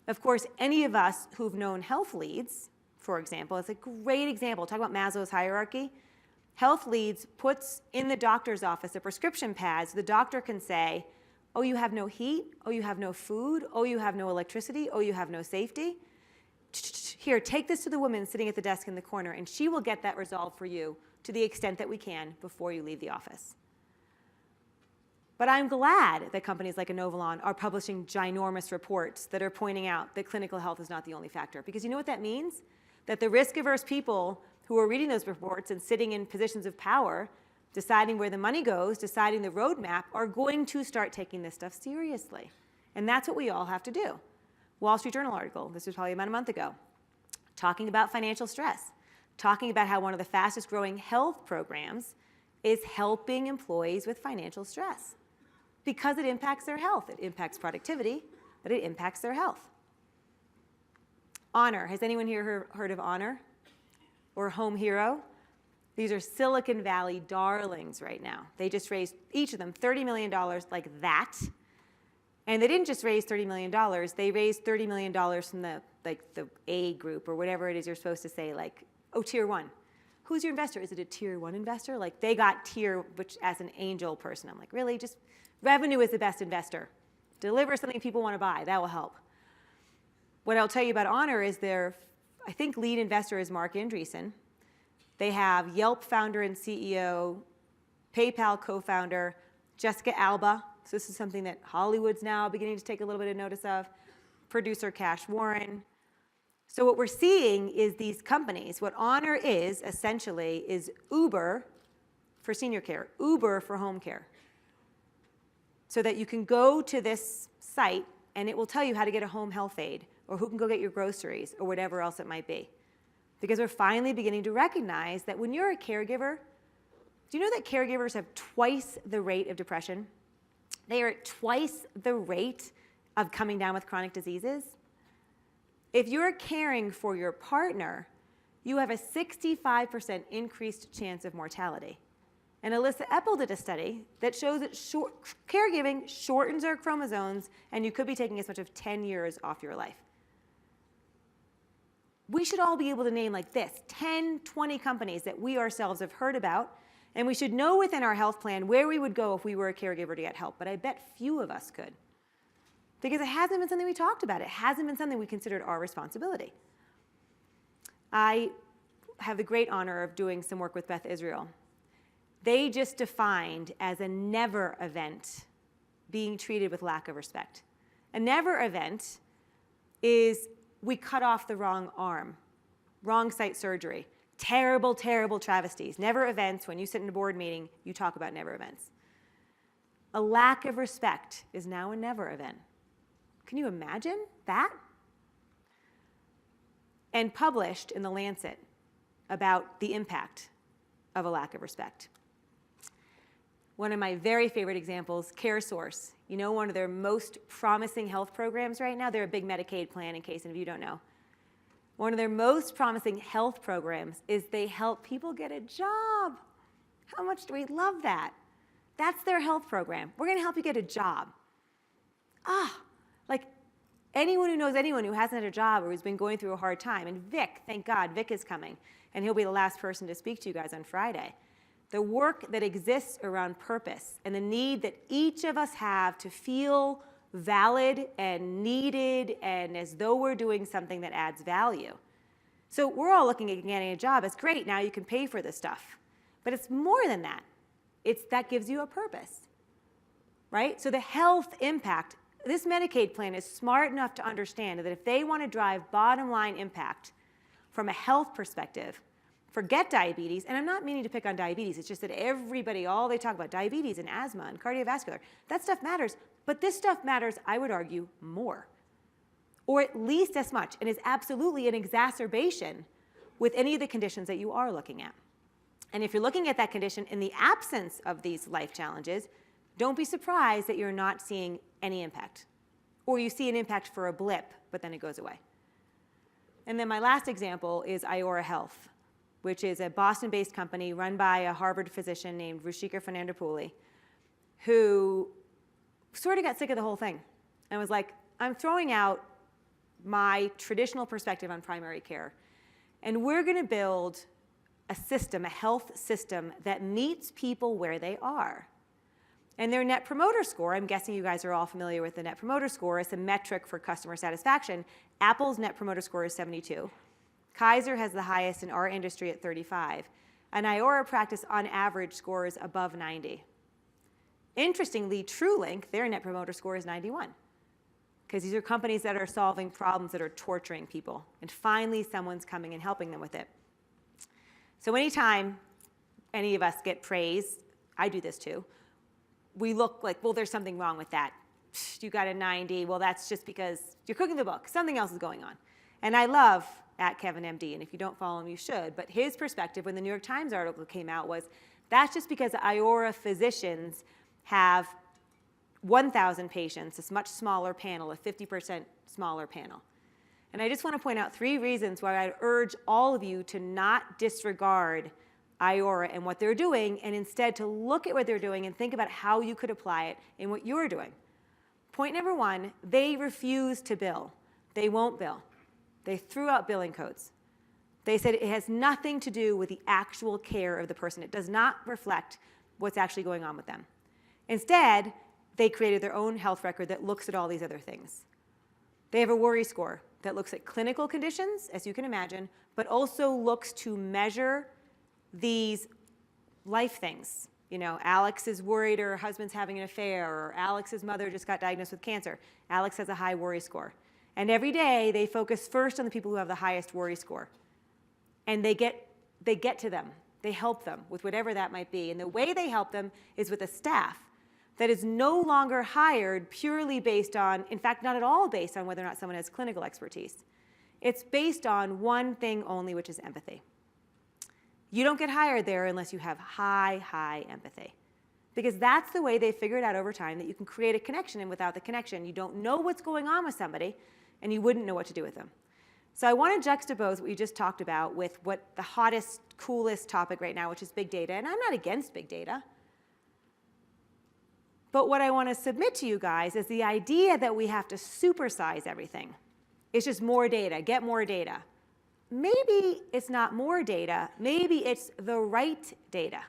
Of course, any of us who've known health leads, for example, it's a great example. Talk about Maslow's hierarchy. Health leads puts in the doctor's office a prescription pad so the doctor can say, oh, you have no heat, oh, you have no food, oh, you have no electricity, oh, you have no safety. Here, take this to the woman sitting at the desk in the corner, and she will get that resolved for you to the extent that we can before you leave the office. But I'm glad that companies like Inovalon are publishing ginormous reports that are pointing out that clinical health is not the only factor. Because you know what that means? That the risk-averse people who are reading those reports and sitting in positions of power, deciding where the money goes, deciding the roadmap, are going to start taking this stuff seriously. And that's what we all have to do. Wall Street Journal article, this was probably about a month ago, talking about financial stress, talking about how one of the fastest growing health programs is helping employees with financial stress because it impacts their health. It impacts productivity, but it impacts their health. Honor. Has anyone here heard of Honor or Home Hero? These are Silicon Valley darlings right now. They just raised, each of them, $30 million like that. And they didn't just raise $30 million. They raised $30 million from the A group or whatever it is you're supposed to say, like, oh, tier one. Who's your investor? Is it a tier one investor? Like, they got tier, which as an angel person, I'm like, really? Just revenue is the best investor. Deliver something people want to buy. That will help. What I'll tell you about Honor is their, I think, lead investor is Mark Andreessen. They have Yelp founder and CEO, PayPal co-founder, Jessica Alba. So this is something that Hollywood's now beginning to take a little bit of notice of. Producer Cash Warren. So what we're seeing is these companies, what Honor is essentially is Uber for senior care, Uber for home care. So that you can go to this site and it will tell you how to get a home health aid or who can go get your groceries or whatever else it might be. because we're finally beginning to recognize that when you're a caregiver, do you know that caregivers have twice the rate of depression? They are at twice the rate of coming down with chronic diseases. If you're caring for your partner, you have a 65% increased chance of mortality. And Alyssa Eppel did a study that shows that caregiving shortens our chromosomes, and you could be taking as much as 10 years off your life. We should all be able to name like this, 10, 20 companies that we ourselves have heard about, and we should know within our health plan where we would go if we were a caregiver to get help, but I bet few of us could. Because it hasn't been something we talked about. It hasn't been something we considered our responsibility. I have the great honor of doing some work with Beth Israel. They just defined as a never event being treated with lack of respect. A never event is we cut off the wrong arm, wrong site surgery, terrible, terrible travesties. Never events, when you sit in a board meeting, you talk about never events. A lack of respect is now a never event. Can you imagine that? And published in The Lancet about the impact of a lack of respect. One of my very favorite examples, CareSource. You know, one of their most promising health programs right now, they're a big Medicaid plan in case any of you don't know. One of their most promising health programs is they help people get a job. How much do we love that? That's their health program. We're going to help you get a job. Like anyone who knows anyone who hasn't had a job or who's been going through a hard time, and Vic, thank God, Vic is coming, and he'll be the last person to speak to you guys on Friday. The work that exists around purpose and the need that each of us have to feel valid and needed and as though we're doing something that adds value. So we're all looking at getting a job. It's great, now you can pay for this stuff. But it's more than that. That gives you a purpose, right? So the health impact, this Medicaid plan is smart enough to understand that if they want to drive bottom line impact from a health perspective, forget diabetes, and I'm not meaning to pick on diabetes, it's just that everybody, all they talk about, diabetes and asthma and cardiovascular, that stuff matters, but this stuff matters, I would argue, more. Or at least as much, and is absolutely an exacerbation with any of the conditions that you are looking at. And if you're looking at that condition in the absence of these life challenges, don't be surprised that you're not seeing any impact. Or you see an impact for a blip, but then it goes away. And then my last example is Iora Health, which is a Boston-based company run by a Harvard physician named Ruchika Fernandopulle, who sort of got sick of the whole thing and was like, I'm throwing out my traditional perspective on primary care, and we're going to build a system, a health system that meets people where they are. And their Net Promoter Score, I'm guessing you guys are all familiar with the Net Promoter Score, it's a metric for customer satisfaction. Apple's Net Promoter Score is 72. Kaiser has the highest in our industry at 35. And Iora practice on average scores above 90. Interestingly, TrueLink, their Net Promoter Score is 91. Because these are companies that are solving problems that are torturing people. And finally, someone's coming and helping them with it. So anytime any of us get praise, I do this too, we look like, well, there's something wrong with that. You got a 90, well, that's just because you're cooking the book. Something else is going on. And I love at Kevin MD, and if you don't follow him, you should. But his perspective when the New York Times article came out was, that's just because Iora physicians have 1,000 patients, this much smaller panel, a 50% smaller panel. And I just want to point out 3 reasons why I'd urge all of you to not disregard Iora and what they're doing, and instead to look at what they're doing and think about how you could apply it in what you're doing. Point number 1, they refuse to bill. They won't bill. They threw out billing codes. They said it has nothing to do with the actual care of the person. It does not reflect what's actually going on with them. Instead, they created their own health record that looks at all these other things. They have a worry score that looks at clinical conditions, as you can imagine, but also looks to measure these life things. You know, Alex is worried her husband's having an affair, or Alex's mother just got diagnosed with cancer. Alex has a high worry score. And every day, they focus first on the people who have the highest worry score. And they get to them. They help them with whatever that might be. And the way they help them is with a staff that is no longer hired purely based on, in fact, not at all based on whether or not someone has clinical expertise. It's based on one thing only, which is empathy. You don't get hired there unless you have high empathy. Because that's the way they figured out over time that you can create a connection, and without the connection, you don't know what's going on with somebody, and you wouldn't know what to do with them. So I want to juxtapose what we just talked about with what the hottest, coolest topic right now, which is big data. And I'm not against big data. But what I want to submit to you guys is the idea that we have to supersize everything. It's just more data, get more data. Maybe it's not more data, maybe it's the right data.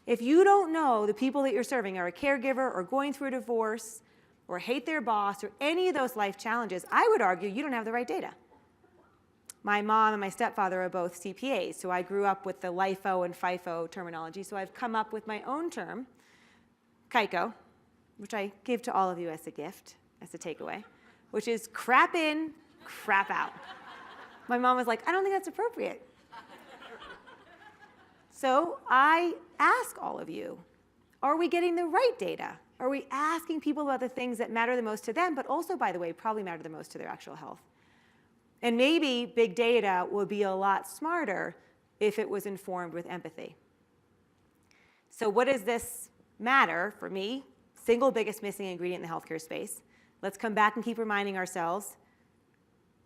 If you don't know the people that you're serving are a caregiver or going through a divorce or hate their boss or any of those life challenges, I would argue you don't have the right data. My mom and my stepfather are both CPAs, so I grew up with the LIFO and FIFO terminology, so I've come up with my own term, KICO, which I give to all of you as a gift, as a takeaway, which is crap in, crap out. My mom was like, I don't think that's appropriate. So I ask all of you, are we getting the right data? Are we asking people about the things that matter the most to them, but also, by the way, probably matter the most to their actual health? And maybe big data would be a lot smarter if it was informed with empathy. So what does this matter for me? Single biggest missing ingredient in the healthcare space. Let's come back and keep reminding ourselves,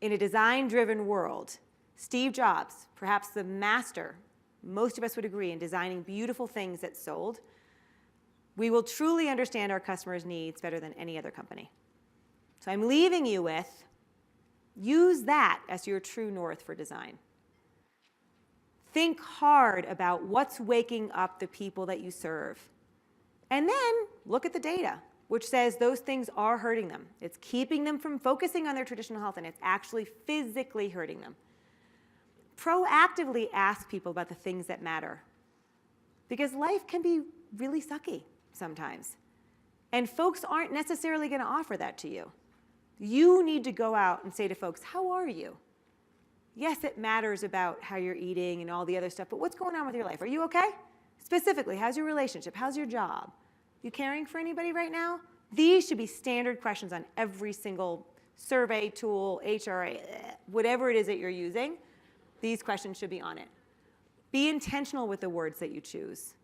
in a design-driven world, Steve Jobs, perhaps the master, most of us would agree, in designing beautiful things that sold, we will truly understand our customers' needs better than any other company. So I'm leaving you with, use that as your true north for design. Think hard about what's waking up the people that you serve. And then look at the data, which says those things are hurting them. It's keeping them from focusing on their traditional health, and it's actually physically hurting them. Proactively ask people about the things that matter, because life can be really sucky sometimes. And folks aren't necessarily going to offer that to you. You need to go out and say to folks, how are you? Yes, it matters about how you're eating and all the other stuff, but what's going on with your life? Are you okay? Specifically, how's your relationship? How's your job? You caring for anybody right now? These should be standard questions on every single survey tool, HRA, whatever it is that you're using. These questions should be on it. Be intentional with the words that you choose.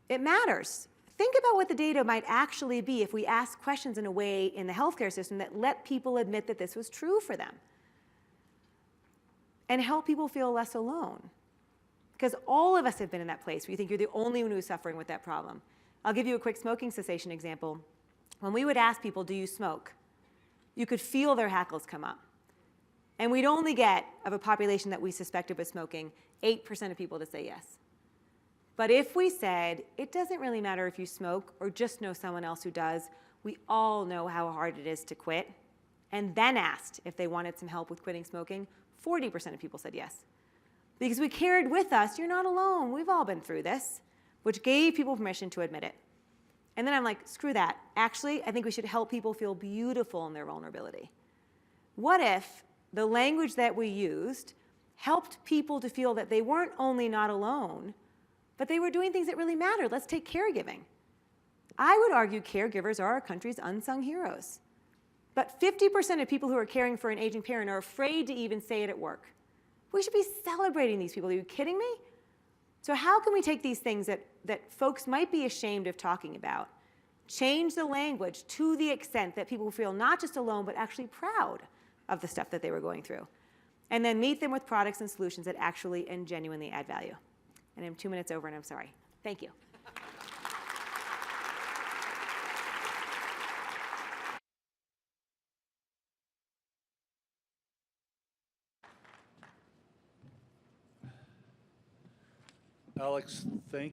It matters. Think about what the data might actually be if we ask questions in a way in the healthcare system that let people admit that this was true for them. And help people feel less alone. Because all of us have been in that place where you think you're the only one who's suffering with that problem. I'll give you a quick smoking cessation example. When we would ask people, do you smoke? You could feel their hackles come up. And we'd only get, of a population that we suspected was smoking, 8% of people to say yes. But if we said, it doesn't really matter if you smoke or just know someone else who does, we all know how hard it is to quit, and then asked if they wanted some help with quitting smoking, 40% of people said yes. Because we carried with us, you're not alone, we've all been through this, which gave people permission to admit it. And then I'm like, screw that. Actually, I think we should help people feel beautiful in their vulnerability. What if the language that we used helped people to feel that they weren't only not alone, but they were doing things that really mattered? Let's take caregiving. I would argue caregivers are our country's unsung heroes. But 50% of people who are caring for an aging parent are afraid to even say it at work. We should be celebrating these people. Are you kidding me? So how can we take these things that folks might be ashamed of talking about, change the language to the extent that people feel not just alone, but actually proud of the stuff that they were going through, and then meet them with products and solutions that actually and genuinely add value? And I'm 2 minutes over, and I'm sorry. Thank you. Alex, thank